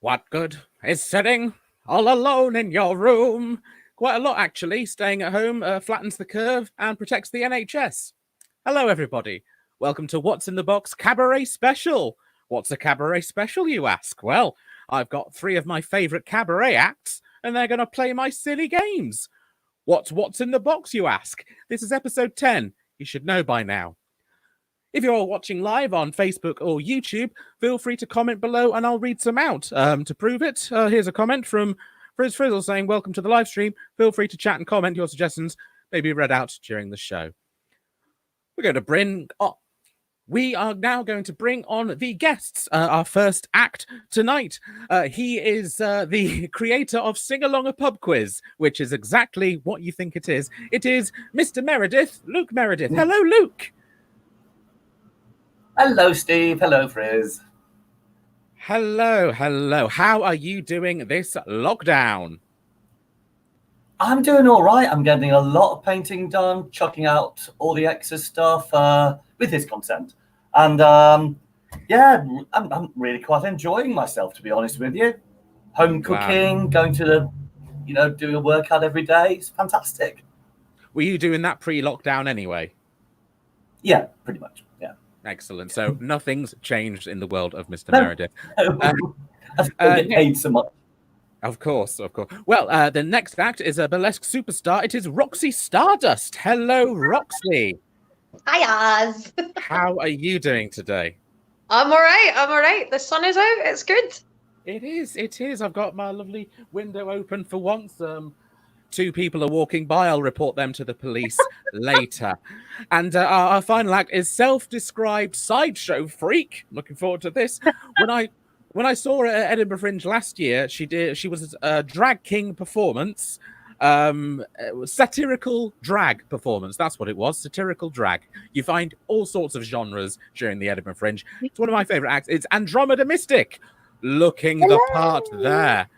What good is sitting all alone in your room? Quite a lot, actually. Staying at home flattens the curve and protects the NHS. Hello, everybody. Welcome to What's in the Box Cabaret Special. What's a cabaret special, you ask? Well, I've got three of my favourite cabaret acts, and they're going to play my silly games. What's in the box, you ask? This is episode 10. You should know by now. If you're watching live on Facebook or YouTube, feel free to comment below and I'll read some out. To prove it, here's a comment from Frizz Frizzle saying, welcome to the live stream. Feel free to chat and comment. Your suggestions may be read out during the show. We are now going to bring on the guests, our first act tonight. He is the creator of Sing Along a Pub Quiz, which is exactly what you think it is. It is Mr. Meredith, Luke Meredith. Hello, Luke. Hello, Steve. Hello, Frizz. Hello. How are you doing this lockdown? I'm doing all right. I'm getting a lot of painting done, chucking out all the extra stuff with his consent. And I'm really quite enjoying myself, to be honest with you. Home cooking, going to doing a workout every day. It's fantastic. Were you doing that pre-lockdown anyway? Yeah, pretty much. Yeah. Excellent. So nothing's changed in the world of Mr. Meredith. I get paid so much. Of course. Well, the next act is a burlesque superstar. It is Roxy Stardust. Hello, Roxy. Hi, Oz. How are you doing today? I'm all right. The sun is out. It's good. It is. I've got my lovely window open for once. Two people are walking by. I'll report them to the police later. And our final act is self-described sideshow freak. Looking forward to this. When I saw her at Edinburgh Fringe last year, she was a drag king performance, satirical drag performance. That's what it was, satirical drag. You find all sorts of genres during the Edinburgh Fringe. It's one of my favourite acts. It's Andromada Mystic, looking the part there.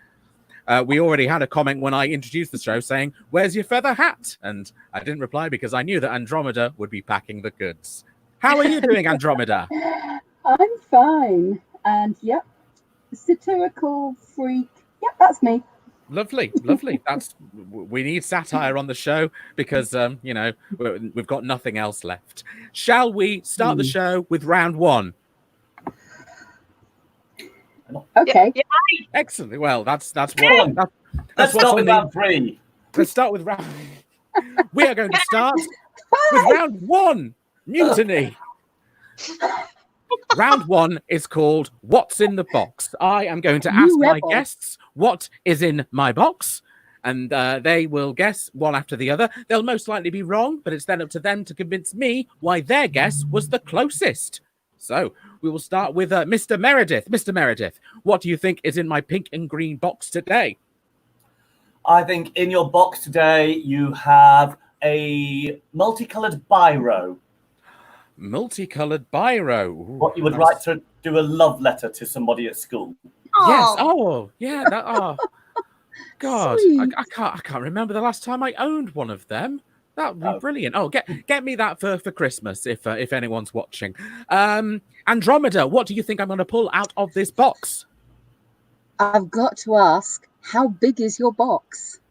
We already had a comment when I introduced the show saying, where's your feather hat? And I didn't reply because I knew that Andromada would be packing the goods. How are you doing, Andromada? I'm fine. And yep, satirical freak. Yep, that's me. Lovely. We need satire on the show because, we've got nothing else left. Shall we start the show with round one? Okay. Yeah. Excellent. Well, that's Let's start with round three. Let's start with round. We are going to start with round one. Mutiny. Round one is called What's in the Box. I am going to ask my guests what is in my box, and they will guess one after the other. They'll most likely be wrong, but it's then up to them to convince me why their guess was the closest. So we will start with Mr. Meredith. Mr. Meredith, what do you think is in my pink and green box today? I think in your box today you have a multicolored biro. Multicolored biro. Ooh, what you would write to do a love letter to somebody at school. Yes. Oh, yeah. God, I can't remember the last time I owned one of them. That would be brilliant. Oh, get me that for Christmas if anyone's watching. Andromeda, what do you think I'm going to pull out of this box? I've got to ask, how big is your box?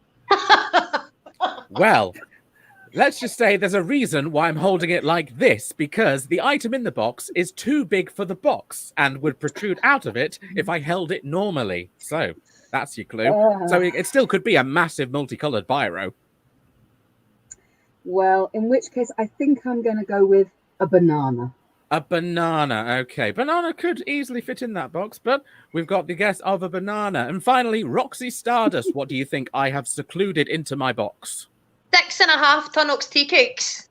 Well, let's just say there's a reason why I'm holding it like this, because the item in the box is too big for the box and would protrude out of it if I held it normally. So that's your clue. So it still could be a massive multicolored biro. Well, in which case, I think I'm going to go with a banana. A banana. Okay. Banana could easily fit in that box, but we've got the guess of a banana. And finally, Roxy Stardust. What do you think I have secluded into my box? 6.5 Tunnocks tea cakes.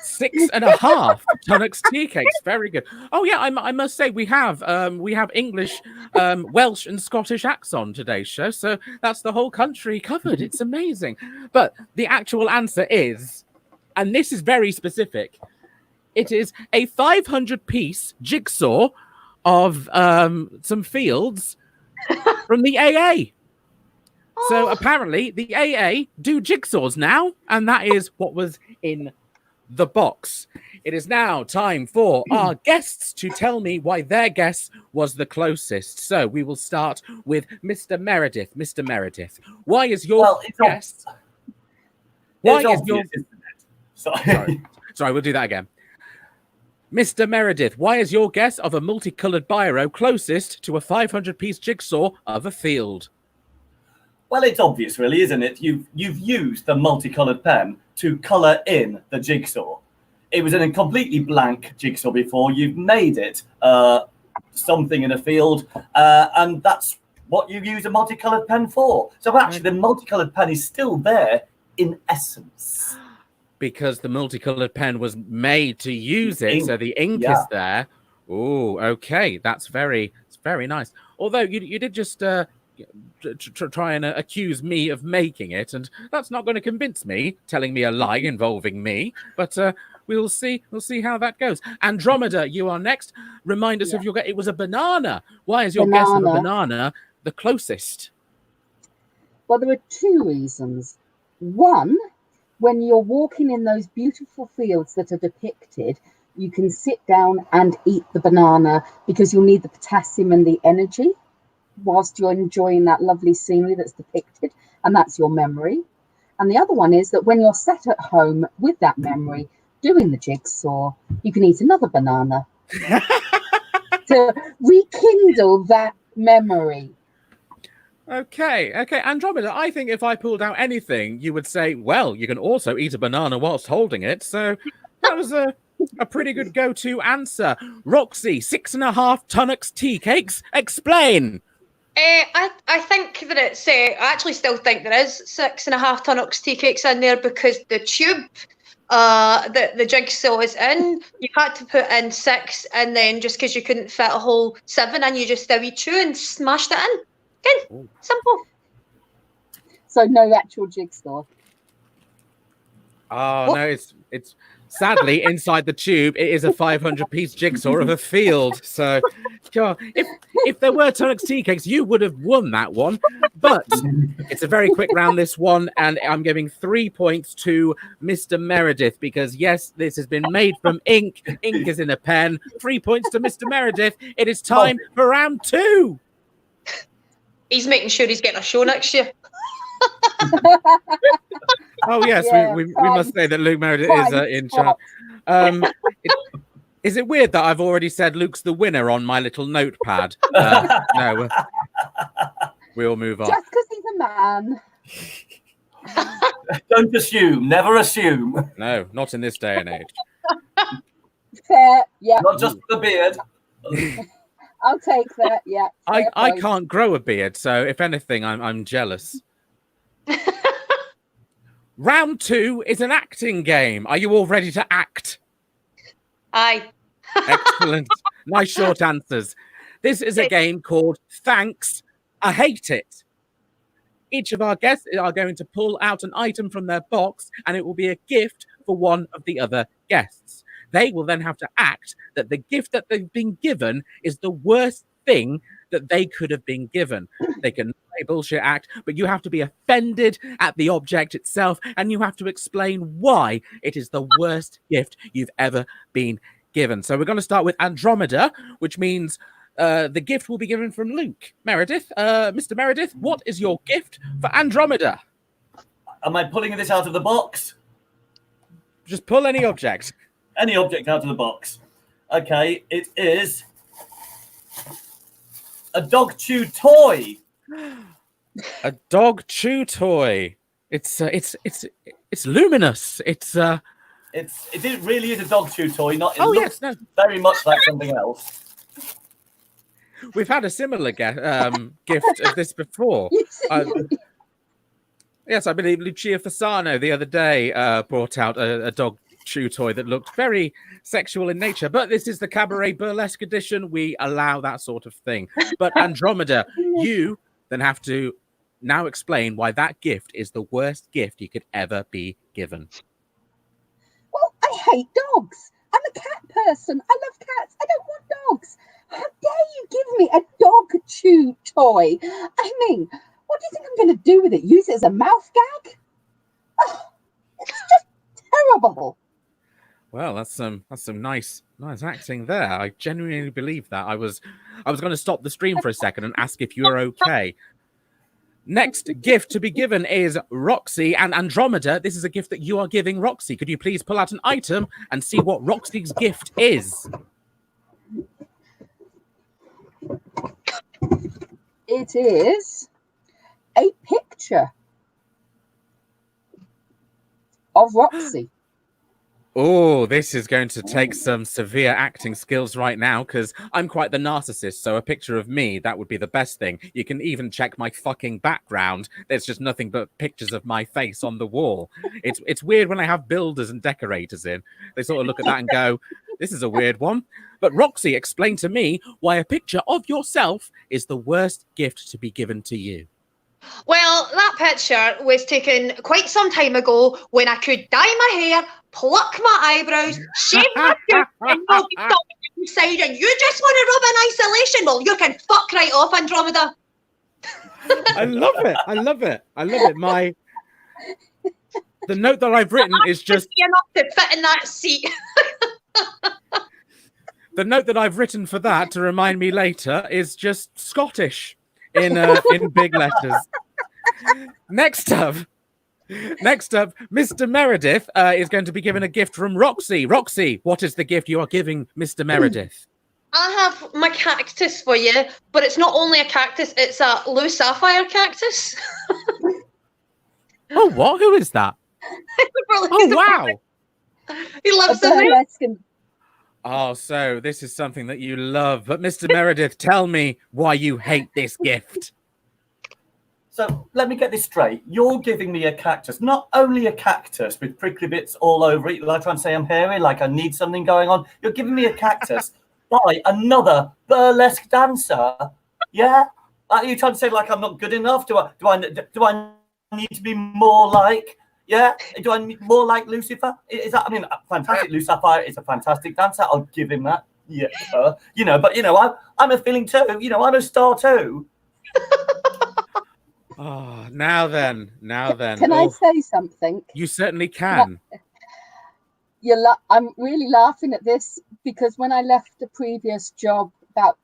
6.5 Tunnocks tea cakes. Very good. Oh yeah, I must say we have English, Welsh, and Scottish acts on today's show, so that's the whole country covered. It's amazing. But the actual answer is, and this is very specific, it is a 500-piece jigsaw of some fields from the AA. So apparently the AA do jigsaws now, and that is what was in the box. It is now time for our guests to tell me why their guess was the closest. So we will start with Mr. Meredith. Mr. Meredith, why is your guess? Why is your... isn't it? Sorry, we'll do that again. Mr. Meredith, why is your guess of a multicolored biro closest to a 500-piece jigsaw of a field? Well, it's obvious, really, isn't it? You've used the multicolored pen to colour in the jigsaw. It was in a completely blank jigsaw before. You've made it something in a field, and that's what you use a multicolored pen for. So actually, the multicolored pen is still there in essence. Because the multicolored pen was made to use it, so the ink Yeah. is there. Oh, okay, it's very nice. Although you did just try and accuse me of making it, and that's not going to convince me, telling me a lie involving me. But we'll see how that goes. Andromeda, you are next. Remind us of your guess. It was a banana. Why is your guess of a banana the closest? Well, there are two reasons. One, when you're walking in those beautiful fields that are depicted, you can sit down and eat the banana because you'll need the potassium and the energy whilst you're enjoying that lovely scenery that's depicted, and that's your memory. And the other one is that when you're sat at home with that memory doing the jigsaw, you can eat another banana to rekindle that memory. Okay, Andromeda, I think if I pulled out anything, you would say, well, you can also eat a banana whilst holding it. So that was a pretty good go-to answer. Roxy, 6.5 Tunnocks tea cakes. Explain. I think that it's. I actually still think there is 6.5 Tunnocks tea cakes in there because the tube the jigsaw is in, you had to put in 6, and then just because you couldn't fit a whole 7 in, you just did a wee chew and smashed it in. Good, simple. So no actual jigsaw. Oh no, it's sadly inside the tube. It is a 500-piece jigsaw of a field. So, God, if there were Tunnocks tea cakes, you would have won that one. But it's a very quick round, this one, and I'm giving 3 points to Mr. Meredith because yes, this has been made from ink. Ink is in a pen. 3 points to Mr. Meredith. It is time for round 2. He's making sure he's getting a show next year. Oh yes, Yeah, we must say that Luke Meredith is in charge. Is it weird that I've already said Luke's the winner on my little notepad? No, we'll move on. Just because he's a man. Don't assume. Never assume. No, not in this day and age. Fair, yeah. Not just for the beard. I'll take that, yeah. I can't grow a beard, so if anything, I'm jealous. Round 2 is an acting game. Are you all ready to act? Aye. Excellent. Nice short answers. This is a game called Thanks, I Hate It. Each of our guests are going to pull out an item from their box, and it will be a gift for one of the other guests. They will then have to act that the gift that they've been given is the worst thing that they could have been given. They can play bullshit act, but you have to be offended at the object itself, and you have to explain why it is the worst gift you've ever been given. So we're going to start with Andromeda, which means the gift will be given from Luke. Meredith, Mr. Meredith, what is your gift for Andromeda? Am I pulling this out of the box? Just pull any object. Any object out of the box. Okay, it is a dog chew toy. A dog chew toy. It's luminous. It really is a dog chew toy. Not. It Oh looks yes, no. very much like something else. We've had a similar gift of this before. Yes, I believe Lucia Fasano the other day brought out a dog chew toy that looked very sexual in nature. But this is the Cabaret Burlesque edition. We allow that sort of thing. But Andromeda, you then have to now explain why that gift is the worst gift you could ever be given. Well, I hate dogs. I'm a cat person. I love cats. I don't want dogs. How dare you give me a dog chew toy? I mean, what do you think I'm going to do with it? Use it as a mouth gag? Oh, it's just terrible. Well, that's some nice acting there. I genuinely believe that. I was going to stop the stream for a second and ask if you were okay. Next gift to be given is Roxy and Andromeda. This is a gift that you are giving Roxy. Could you please pull out an item and see what Roxy's gift is? It is a picture of Roxy. Oh, this is going to take some severe acting skills right now, because I'm quite the narcissist, so a picture of me, that would be the best thing. You can even check my fucking background. There's just nothing but pictures of my face on the wall. It's weird when I have builders and decorators in. They sort of look at that and go, this is a weird one. But Roxy, explain to me why a picture of yourself is the worst gift to be given to you. Well, that picture was taken quite some time ago when I could dye my hair, pluck my eyebrows, shave my tooth, and not be talking inside, and you just want to rub in isolation? Well, you can fuck right off, Andromeda. I love it. I love it. I love it. The note that I've written is just enough to fit in that seat. The note that I've written for that to remind me later is just Scottish in big letters. Next up, Mr. Meredith is going to be given a gift from Roxy. Roxy, what is the gift you are giving Mr. Meredith? I have my cactus for you, but it's not only a cactus, it's a blue sapphire cactus. Oh, what? Who is that? Oh, wow. He loves the Oh, so this is something that you love. But Mr. Meredith, tell me why you hate this gift. So let me get this straight. You're giving me a cactus, not only a cactus with prickly bits all over it, like trying to say I'm hairy, like I need something going on. You're giving me a cactus by another burlesque dancer. Yeah? Are you trying to say like I'm not good enough? Do I need to be more like? Yeah? Do I need more like Lucifer? Is that? I mean, fantastic. Lucifer is a fantastic dancer. I'll give him that. Yeah. But I'm a feeling too. I'm a star too. Oh, now then. Can I say something? You certainly can. I'm really laughing at this because when I left the previous job about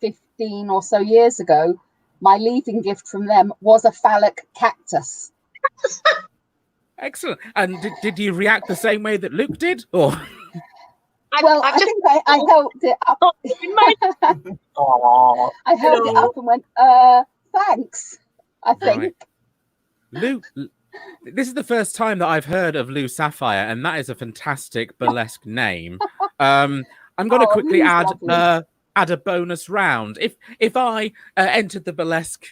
15 or so years ago, my leaving gift from them was a phallic cactus. Excellent. And did you react the same way that Luke did? Or I think I held it up. I held it up and went, thanks. I think. Right. Luke, this is the first time that I've heard of Lou Sapphire, and that is a fantastic burlesque name. I'm going to quickly add a bonus round. If I entered the burlesque,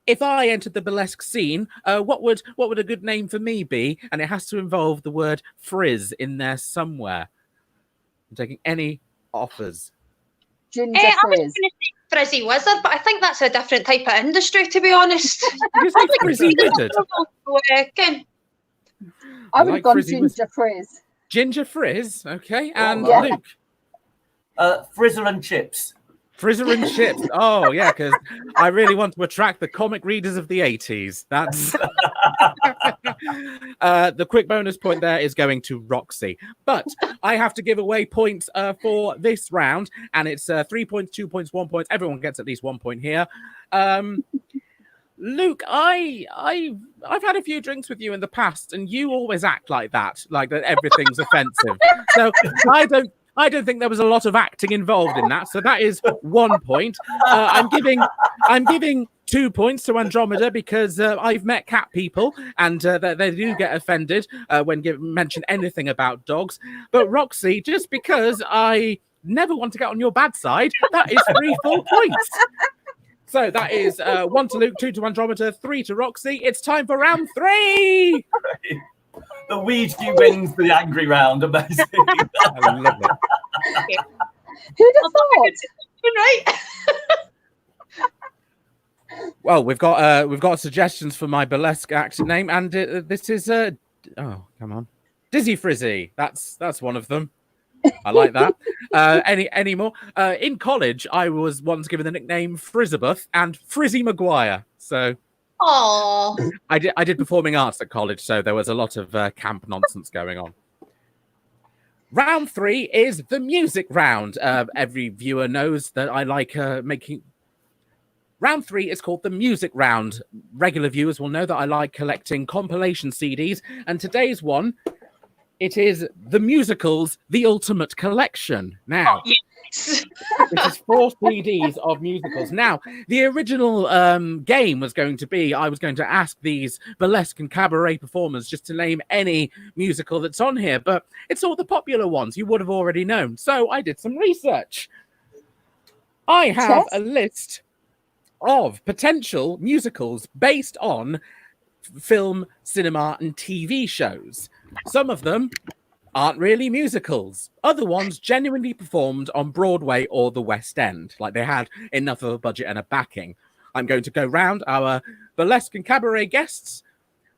if I entered the burlesque scene, what would a good name for me be? And it has to involve the word frizz in there somewhere. I'm taking any offers. Ginger frizz. Frizzy wizard, but I think that's a different type of industry, to be honest. You say frizzy wizard? I would have gone ginger frizz. Ginger frizz, okay. And right. Luke? Frizzer and chips. Frizzer and chips. Oh, yeah, because I really want to attract the comic readers of the 80s. That's the quick bonus point there is going to Roxy. But I have to give away points for this round, and it's 3 points, 2 points, 1 point. Everyone gets at least 1 point here. Luke, I've had a few drinks with you in the past, and you always act like that everything's offensive. So I don't think there was a lot of acting involved in that, so that is 1 point. I'm giving 2 points to Andromeda because I've met cat people and they do get offended when mention anything about dogs. But Roxy, just because I never want to get on your bad side, that is 3 full points. So that is 1 to Luke, 2 to Andromeda, 3 to Roxy. It's time for round 3. The Ouija wins the angry round. Amazing. I love it. Who'd have thought? Right. Well, we've got suggestions for my burlesque actor name, and this is oh, come on, Dizzy Frizzy. That's one of them. I like that. Any more? In college, I was once given the nickname Frizzabuth and Frizzy Maguire. So Oh, I did performing arts at college, so there was a lot of camp nonsense going on. Round 3 is the music round. Every viewer knows that I like making... Round 3 is called the music round. Regular viewers will know that I like collecting compilation CDs, and today's one, it is the musicals, The Ultimate Collection. Now, yes. this is 4 CDs of musicals. Now, the original game was going to be, I was going to ask these burlesque and cabaret performers just to name any musical that's on here, but it's all the popular ones you would have already known. So I did some research. I have a list of potential musicals based on film, cinema, and TV shows. Some of them aren't really musicals. Other ones genuinely performed on Broadway or the West End, like they had enough of a budget and a backing. I'm going to go round our burlesque and cabaret guests.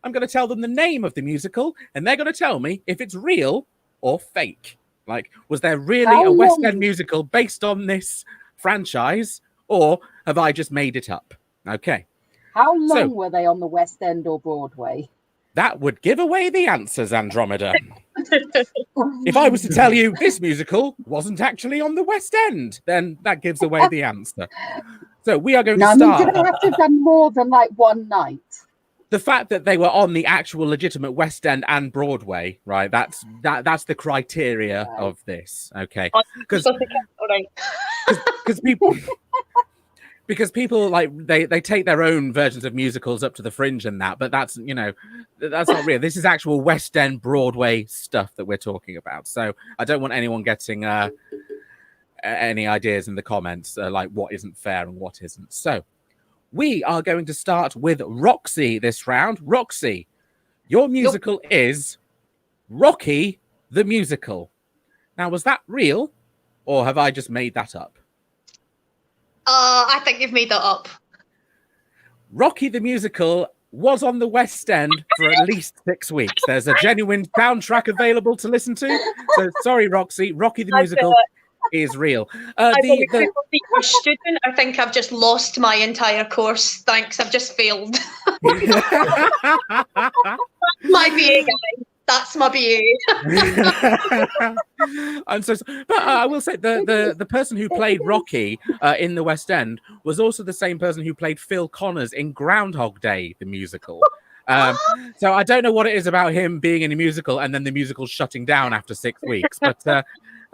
I'm going to tell them the name of the musical, and they're going to tell me if it's real or fake. Like, was there really a West End musical based on this franchise, or have I just made it up? Okay. How long were they on the West End or Broadway? That would give away the answers, Andromeda. If I was to tell you this musical wasn't actually on the West End, then that gives away the answer. So we are going to start. Did they have to have done more than like one night? The fact that they were on the actual legitimate West End and Broadway, right? That's the criteria of this. Okay. Because people like they take their own versions of musicals up to the Fringe and that, but that's that's not real. This is actual West End Broadway stuff that we're talking about. So I don't want anyone getting any ideas in the comments like what isn't fair and what isn't. So we are going to start with Roxy this round. Roxy, your musical is Rocky the Musical. Now, was that real, or have I just made that up? I think you've made that up. Rocky the Musical was on the West End for at least 6 weeks. There's a genuine soundtrack available to listen to. So sorry, Roxy. Rocky the Musical is real. I'm a student. I think I've just lost my entire course. Thanks. I've just failed. My BA guy. That's my BA. I'm so sorry. But I will say the person who played Rocky in the West End was also the same person who played Phil Connors in Groundhog Day, the musical. So I don't know what it is about him being in a musical and then the musical shutting down after 6 weeks, but I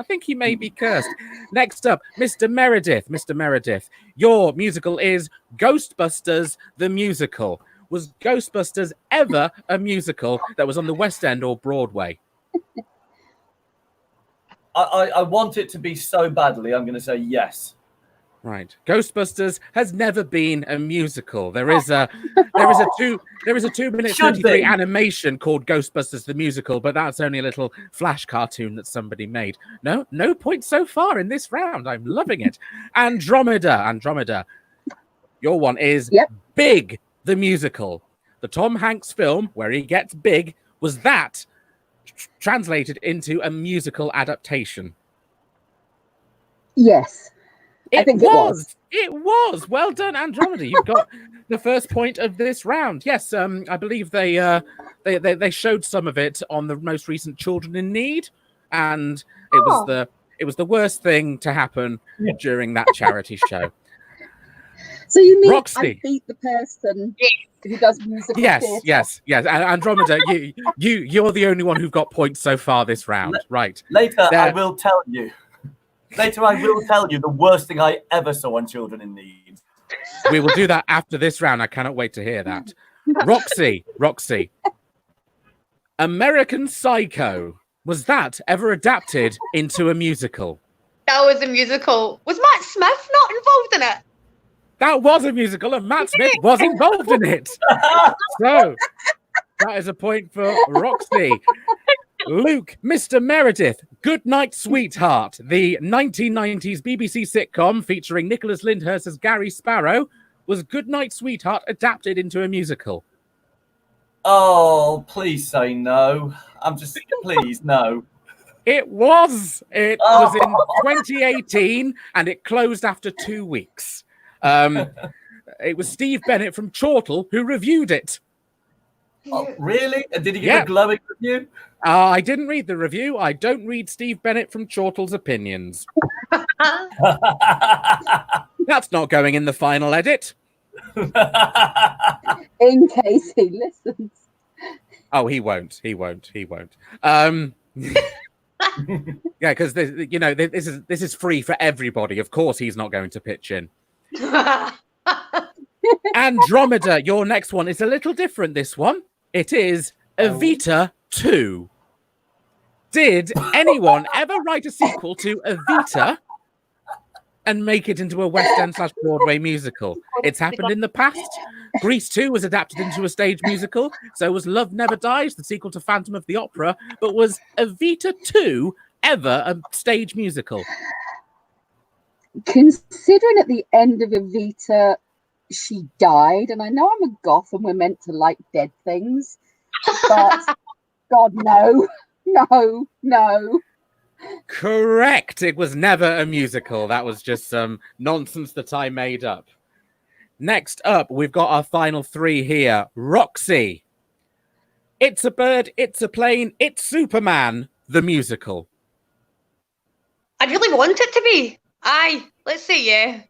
think he may be cursed. Next up, Mr. Meredith. Mr. Meredith, your musical is Ghostbusters, the Musical. Was Ghostbusters ever a musical that was on the West End or Broadway? I want it to be so badly, I'm going to say yes. Right. Ghostbusters has never been a musical. There is a 2-minute 33 animation called Ghostbusters the Musical, but that's only a little flash cartoon that somebody made. No points so far in this round. I'm loving it. Andromeda. Your one is Big the Musical. The Tom Hanks film where he gets big, was that translated into a musical adaptation? Yes. I think it was. It was. Well done, Andromeda. You've got the first point of this round. Yes, I believe they showed some of it on the most recent Children in Need, and it was the worst thing to happen during that charity show. So you mean Roxy. I beat the person who does musical theatre? Yes. Andromeda, you're the only one who got points so far this round. Right. Later, I will tell you the worst thing I ever saw on Children in Need. We will do that after this round. I cannot wait to hear that. Roxy. American Psycho. Was that ever adapted into a musical? That was a musical. Was Matt Smith not involved in it? That was a musical, and Matt Smith was involved in it. So that is a point for Roxy. Luke, Mr. Meredith, Good Night, Sweetheart, the 1990s BBC sitcom featuring Nicholas Lyndhurst as Gary Sparrow. Was Good Night, Sweetheart adapted into a musical? Oh, please say no. Please, no. It was. It was in 2018, and it closed after 2 weeks. It was Steve Bennett from Chortle who reviewed it. Oh, really? And did he give Yeah. a glowing review? I didn't read the review. I don't read Steve Bennett from Chortle's opinions. That's not going in the final edit. In case he listens. Oh, he won't. He won't. Yeah, because this is free for everybody. Of course, he's not going to pitch in. Andromada, your next one is a little different. This one, it is Evita 2. Did anyone ever write a sequel to Evita and make it into a West End / Broadway musical? It's happened in the past. Grease 2 was adapted into a stage musical. So was Love Never Dies, the sequel to Phantom of the Opera. But was Evita 2 ever a stage musical? Considering at the end of Evita, she died, and I know I'm a goth and we're meant to like dead things, but God, no. Correct. It was never a musical. That was just some nonsense that I made up. Next up, we've got our final three here. Roxy. It's a Bird, It's a Plane, It's Superman, the musical. I really want it to be. Aye, let's say yeah.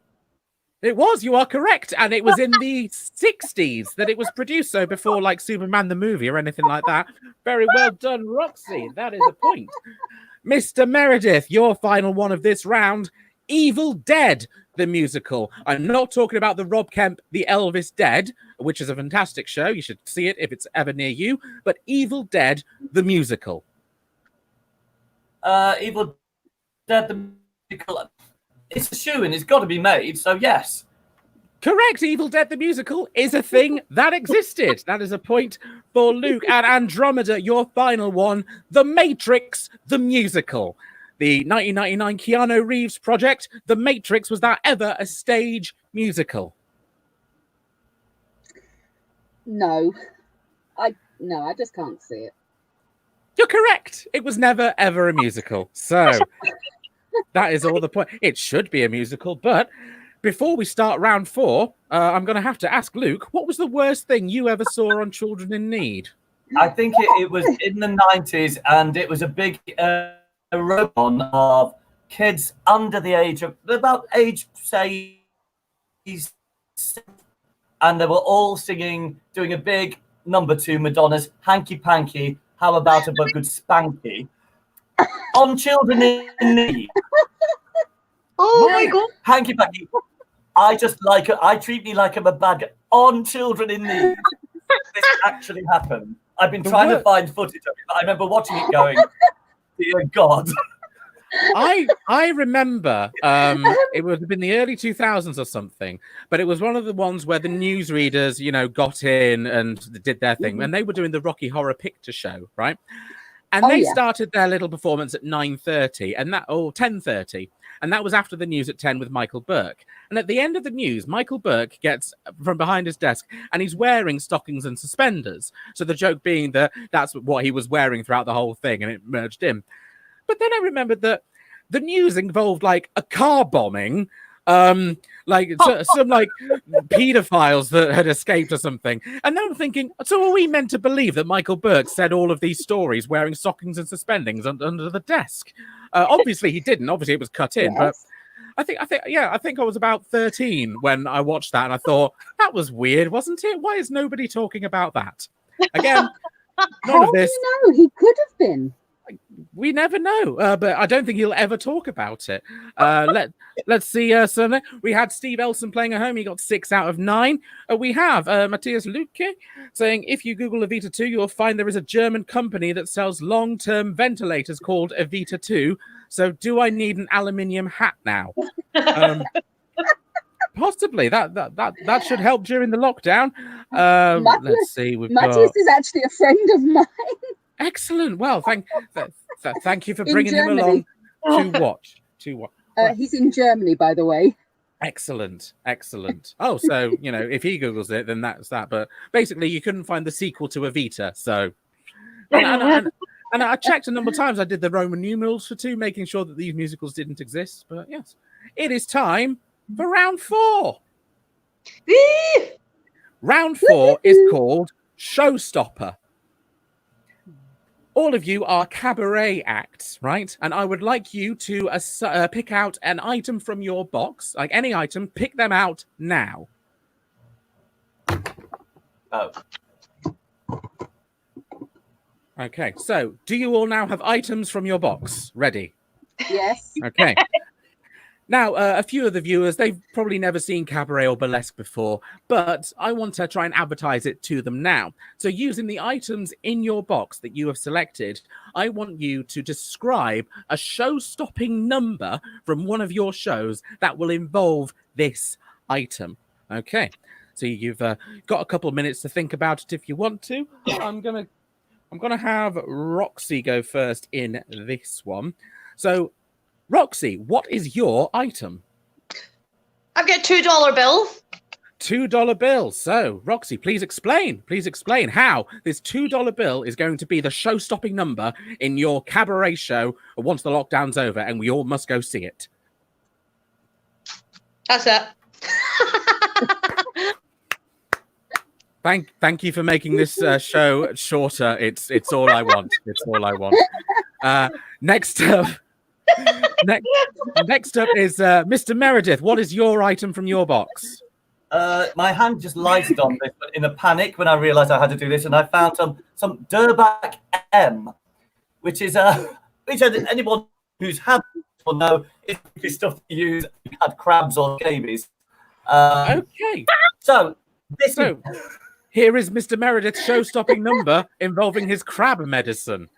It was, you are correct. And it was in the 60s that it was produced. So before like Superman the movie or anything like that. Very well done, Roxy. That is a point. Mr. Meredith, your final one of this round. Evil Dead, the musical. I'm not talking about the Rob Kemp, the Elvis Dead, which is a fantastic show. You should see it if it's ever near you. But Evil Dead, the musical. Evil Dead, the musical. It's a shoe and it's got to be made, so yes. Correct. Evil Dead the musical is a thing that existed. That is a point for Luke. And Andromeda, your final one, The Matrix the musical. The 1999 Keanu Reeves project, The Matrix, was that ever a stage musical? No. I just can't see it. You're correct. It was never ever a musical. So that is all the point. It should be a musical, but before we start round 4, I'm going to have to ask Luke, what was the worst thing you ever saw on Children in Need? I think it was in the 90s, and it was a big robot of kids under the age of, about age, say, and they were all singing, doing a big number to Madonna's Hanky Panky, How About a Good Spanky, on Children in Need. Oh my God. Hanky Panky. I treat me like I'm a bad guy. On Children in Need. This actually happened. I've been trying to find footage of it, but I remember watching it going, dear God. I remember it would have been the early 2000s or something, but it was one of the ones where the newsreaders, got in and did their thing. And they were doing the Rocky Horror Picture Show, right? And they started their little performance at 9:30 and 10:30. And that was after the news at 10 with Michael Burke. And at the end of the news, Michael Burke gets from behind his desk and he's wearing stockings and suspenders. So the joke being that that's what he was wearing throughout the whole thing, and it merged in. But then I remembered that the news involved like a car bombing, some pedophiles that had escaped or something. And then I'm thinking, so are we meant to believe that Michael Burke said all of these stories wearing stockings and suspendings under the desk? Obviously he didn't. Obviously it was cut in. Yes. But I think I was about 13 when I watched that, and I thought that was weird, wasn't it? Why is nobody talking about that? Again, none of this. How do you know? He could have been. We never know, but I don't think he'll ever talk about it. Let's see. We had Steve Elson playing at home. He got 6 out of 9. We have Matthias Luque saying, if you Google Evita 2, you'll find there is a German company that sells long-term ventilators called Evita 2. So do I need an aluminium hat now? Possibly. That should help during the lockdown. Let's see. Matthias is actually a friend of mine. Excellent. Well, thank you for bringing him along to watch. He's in Germany, by the way. Excellent. Oh, so, if he Googles it, then that's that. But basically, you couldn't find the sequel to Evita. So, and I checked a number of times. I did the Roman numerals for 2, making sure that these musicals didn't exist. But yes, it is time for round 4. Whee! Round 4 is called Showstopper. All of you are cabaret acts, right? And I would like you to pick out an item from your box, like any item, pick them out now. Oh. Okay, so do you all now have items from your box ready? Yes. Okay. Now, a few of the viewers, they've probably never seen cabaret or burlesque before, but I want to try and advertise it to them now. So using the items in your box that you have selected, I want you to describe a show-stopping number from one of your shows that will involve this item. Okay, so you've got a couple of minutes to think about it if you want to. I'm gonna have Roxy go first in this one. So, Roxy, what is your item? I've got $2 bill. $2 bill. So, Roxy, please explain how this $2 bill is going to be the show-stopping number in your cabaret show once the lockdown's over and we all must go see it. That's it. Thank you for making this show shorter. It's all I want. It's all I want. Next up is Mr. Meredith. What is your item from your box? My hand just lighted on this, but in a panic when I realised I had to do this, and I found some Durback M, which is which anyone who's had will know is stuff you use if you had crabs or scabies. Okay. So here is Mr. Meredith's show-stopping number involving his crab medicine.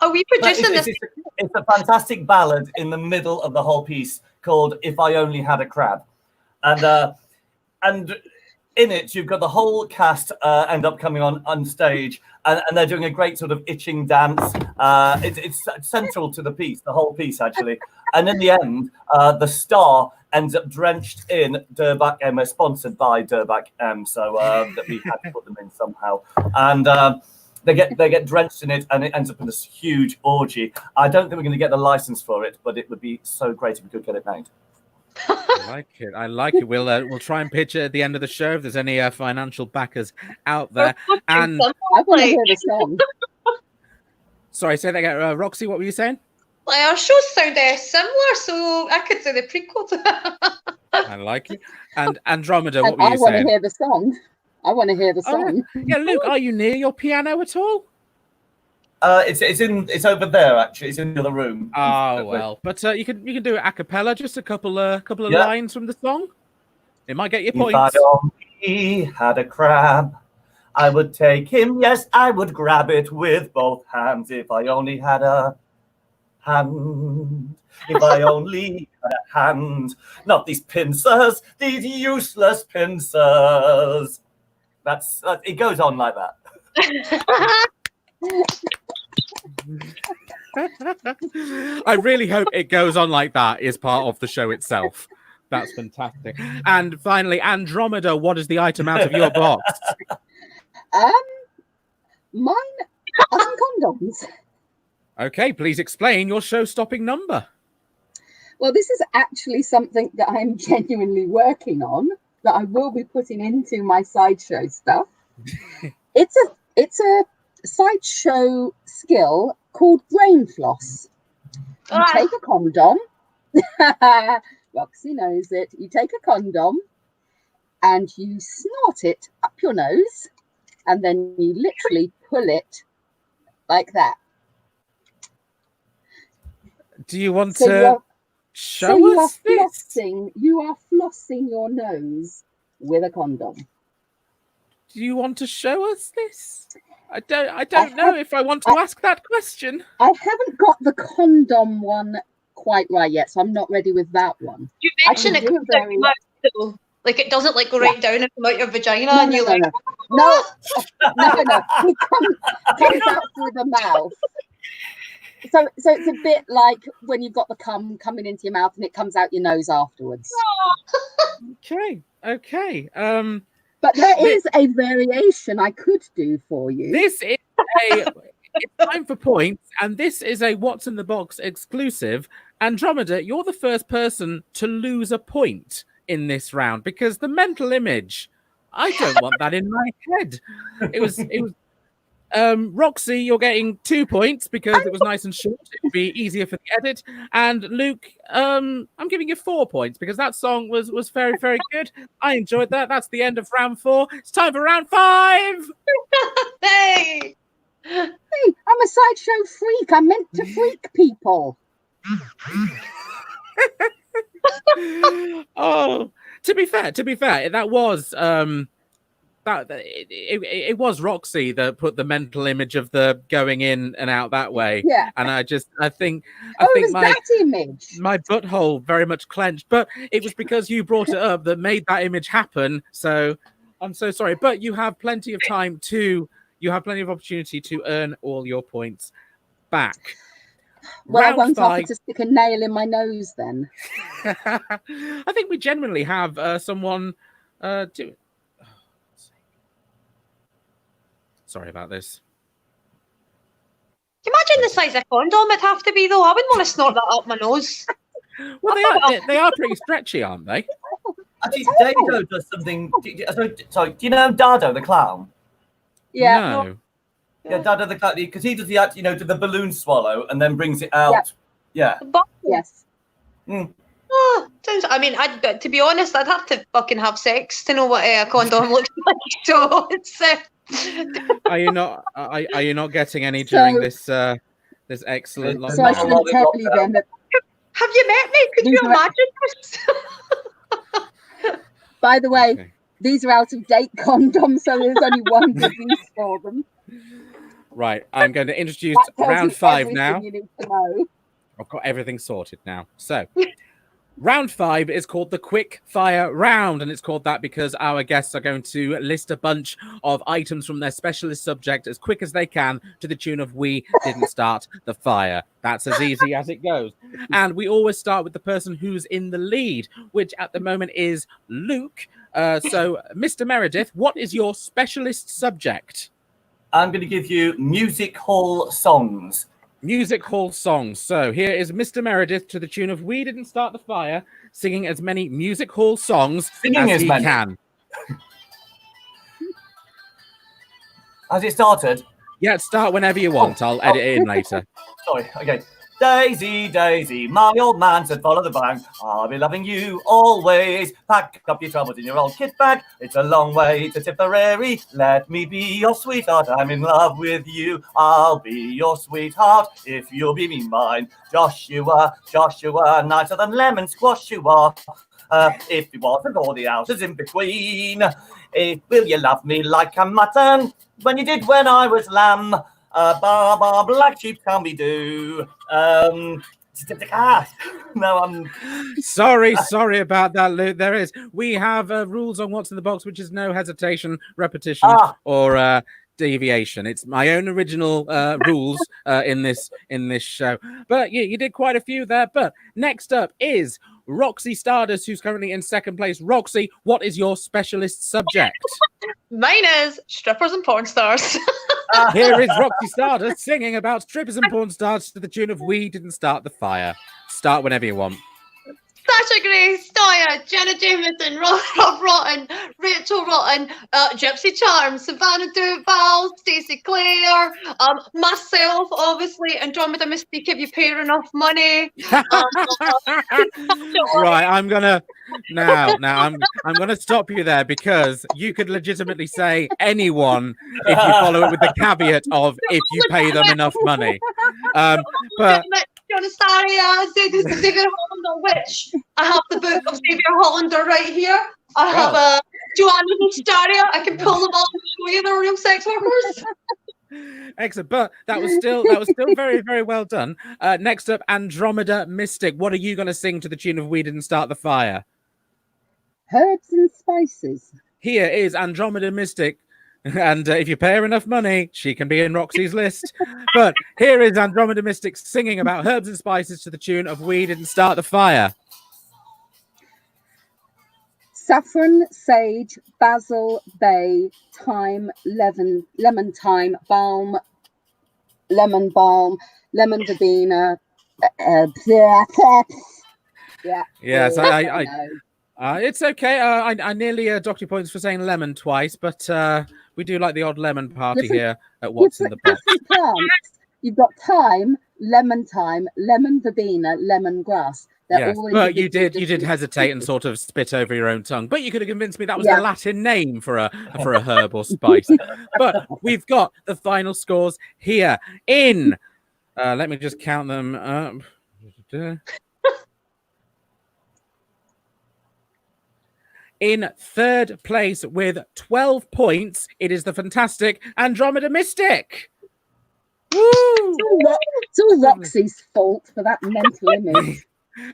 Are we producing this? It's a fantastic ballad in the middle of the whole piece called "If I Only Had a Crab," and in it you've got the whole cast end up coming on stage, and they're doing a great sort of itching dance. It's central to the piece, the whole piece actually. And in the end, the star ends up drenched in Durback M, sponsored by Durback M, so that we had to put them in somehow. And they get drenched in it, and it ends up in this huge orgy. I don't think we're going to get the license for it, but it would be so great if we could get it made. I like it. We'll try and pitch it at the end of the show if there's any financial backers out there. And I want to hear the song. sorry, say that again. Roxy, what were you saying? Like, our shows sound similar, so I could do the prequel to that. I like it. And Andromeda, what were you I want saying? to hear the song. I want to hear the song. Yeah, Luke, are you near your piano at all? It's over there actually. It's in the other room. Oh well, but you can do it a cappella, just a couple of lines from the song. It might get you points. If I only had a crab, I would take him. Yes, I would grab it with both hands. If I only had a hand. If I only had a hand. Not these pincers, these useless pincers. That's it goes on like that. I really hope it goes on like that is part of the show itself. That's fantastic. And finally, Andromeda, what is the item out of your box? Mine are some condoms. Okay, please explain your show-stopping number. Well, this is actually something that I'm genuinely working on, that I will be putting into my sideshow stuff. It's a sideshow skill called brain floss. You take a condom. Roxy knows it. You take a condom and you snort it up your nose, and then you literally pull it like that. Do you want to show us this? You are flossing your nose with a condom. Do you want to show us this? I don't know if I want to ask that question. I haven't got the condom one quite right yet, so I'm not ready with that one. You mentioned it comes out your mouth, though. Like it doesn't like go right down and come out your vagina, and you like no. It comes out through the mouth. So it's a bit like when you've got the cum coming into your mouth and it comes out your nose afterwards. Okay. But there is a variation I could do for you. This is it's time for points, and this is a What's in the Box exclusive. Andromeda, you're the first person to lose a point in this round because the mental image, I don't want that in my head. It was Roxy, you're getting 2 points because it was nice and short. It would be easier for the edit. And Luke, I'm giving you 4 points because that song was very, very good. I enjoyed that. That's the end of round 4. It's time for round 5. Hey! Hey, I'm a sideshow freak. I'm meant to freak people. Oh, to be fair, that was it was Roxy that put the mental image of the going in and out that way. Yeah. And I think it was that image. my butthole very much clenched, but it was because you brought it up that made that image happen. So I'm so sorry, but you have plenty of opportunity to earn all your points back. Well, I Round won't 5. offer to stick a nail in my nose then. I think we generally have someone do. Sorry about this. Can you imagine the size of condom it'd have to be, though? I wouldn't want to snort that up my nose. Well, they are pretty stretchy, aren't they? Actually, Dado does something. Sorry, do you know Dado the clown? Yeah. No. Yeah, Dado the clown, because he does do the balloon swallow and then brings it out. Yeah. Yes. Oh, I mean, to be honest, I'd have to fucking have sex to know what a condom looks like. So it's. Are you not getting any during this excellent So I should tell you then that. Have you met me? Could you imagine this? By the way, these are out of date condoms, so there's only one good use for them. Right, I'm going to introduce round 5 now. You need to know. I've got everything sorted now. So, round 5 is called the quick fire round, and it's called that because our guests are going to list a bunch of items from their specialist subject as quick as they can to the tune of "We Didn't Start the Fire." That's as easy as it goes. And we always start with the person who's in the lead, which at the moment is Luke. So, Mr. Meredith, what is your specialist subject? I'm going to give you music hall songs. Music hall songs. So here is Mr. Meredith to the tune of "We Didn't Start the Fire," singing as many music hall songs as he can. Has it started? Yeah, start whenever you want. I'll edit it in later. Sorry, okay. Daisy, Daisy, my old man said follow the bank. I'll be loving you always. Pack up your troubles in your old kit bag. It's a long way to Tipperary. Let me be your sweetheart. I'm in love with you. I'll be your sweetheart if you'll be me mine. Joshua, Joshua, nicer than lemon squash you are. If it wasn't all the houses in between. Will you love me like a mutton when you did when I was lamb? Bar, black sheep can be do. No, I'm sorry about that, Luke. We have rules on What's in the Box, which is no hesitation, repetition, or deviation. It's my own original rules in this show. But you did quite a few there. But next up is Roxy Stardust, who's currently in second place. Roxy, what is your specialist subject? Mine is strippers and porn stars. Here is Roxy Stardust singing about strippers and porn stars to the tune of "We Didn't Start the Fire." Start whenever you want. Sasha Grace, Stoya, Jenna Jameson, Rob Rotten, Rachel Rotten, Gypsy Charm, Savannah Duval, Stacey Clare, myself, obviously, Andromada Mystique if you pay her enough money. Right, I'm gonna stop you there because you could legitimately say anyone if you follow it with the caveat of if you pay them enough money. But Jonastaria, Xavier Hollander, which I have the book of Xavier Hollander right here. I have a Joanna Staria. I can pull them all and show you they're real sex workers. Excellent, but that was still very, very well done. Next up, Andromada Mystic. What are you going to sing to the tune of "We Didn't Start the Fire"? Herbs and spices. Here is Andromada Mystic. And if you pay her enough money, she can be in Roxy's list. But here is Andromeda Mystic singing about herbs and spices to the tune of "We Didn't Start the Fire." Saffron, sage, basil, bay, thyme, lemon thyme, balm, lemon verbena. Yes, It's okay. I nearly docked you points for saying lemon twice, but we do like the odd lemon party Listen, here at What's in the Box. Different plants. You've got thyme, lemon, verbena, lemongrass. They're Yes, all but you individual did different hesitate and sort of spit over your own tongue. But you could have convinced me that was Yeah. the Latin name for a herb or spice. But we've got the final scores here in. Let me just count them up. In third place with 12 points, it is the fantastic Andromada Mystic. Woo! It's all Roxy's fault for that mental image.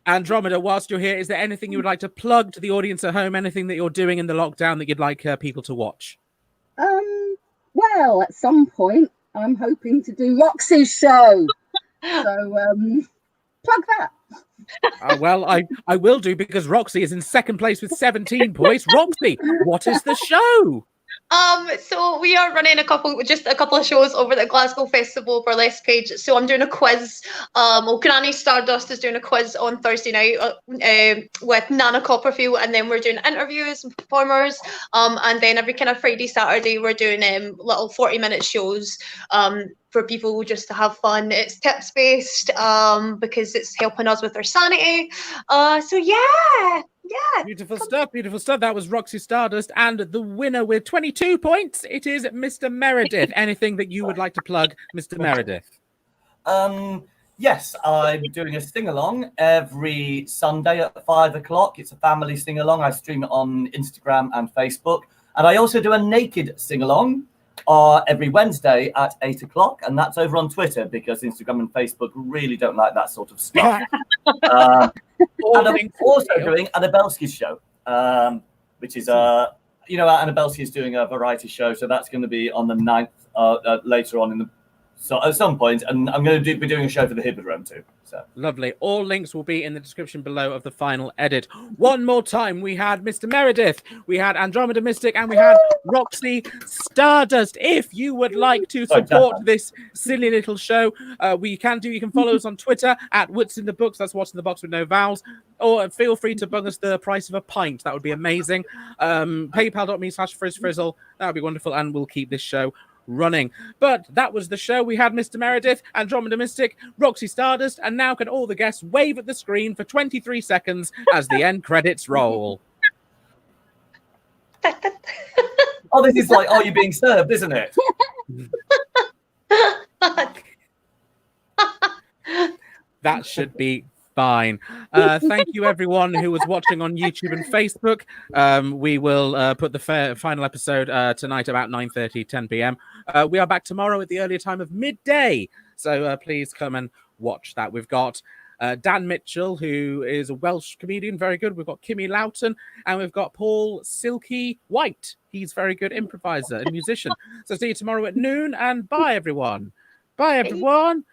Andromeda, whilst you're here, is there anything you would like to plug to the audience at home? Anything that you're doing in the lockdown that you'd like people to watch? Well, at some point, I'm hoping to do Roxy's show. So, plug that. Well, I will do, because Roxy is in second place with 17 points. Roxy, what is the show? So we are running a couple of shows over at the Glasgow Festival Burlesque page. So I'm doing a quiz. Granny Stardust is doing a quiz on Thursday night with Nana Copperfield, and then we're doing interviews and performers. And then every kind of Friday, Saturday, we're doing little 40-minute shows for people just to have fun. It's tips based because it's helping us with our sanity. So yeah. Beautiful stuff. That was Roxy Stardust, and the winner with 22 points, it is Mr. Meredith. Anything that you would like to plug, Mr. Meredith? Yes, I'm doing a sing-along every Sunday at 5 o'clock. It's a family sing-along. I stream it on Instagram and Facebook. And I also do a naked sing-along every Wednesday at 8 o'clock. And that's over on Twitter, because Instagram and Facebook really don't like that sort of stuff. And I'm also doing Annabelski's show, which is, Annabelski is doing a variety show. So that's going to be on the 9th later on at some point. And I'm going to be doing a show for the Hippodrome too. So lovely. All links will be in the description below of the final edit. One more time, we had Mr. Meredith, we had Andromeda Mystic, and we had Roxy Stardust. If you would like to support this silly little show, you can follow us on Twitter at What's in the Books. That's What's in the Box with no vowels. Or feel free to bung us the price of a pint. That would be amazing. PayPal.me/FrizzFrizzle. That would be wonderful, and we'll keep this show running. But that was the show. We had Mr. Meredith, Andromeda Mystic, Roxy Stardust, and now can all the guests wave at the screen for 23 seconds as the end credits roll. Oh, this is like, Are You Being Served, isn't it? That should be fine. Thank you, everyone who was watching on YouTube and Facebook. We will put the final episode tonight about 9:30, 10 p.m. We are back tomorrow at the earlier time of midday. So please come and watch that. We've got Dan Mitchell, who is a Welsh comedian, very good. We've got Kimmy Loughton, and we've got Paul Silky White. He's very good improviser and musician. So see you tomorrow at noon, and bye, everyone. Bye, everyone.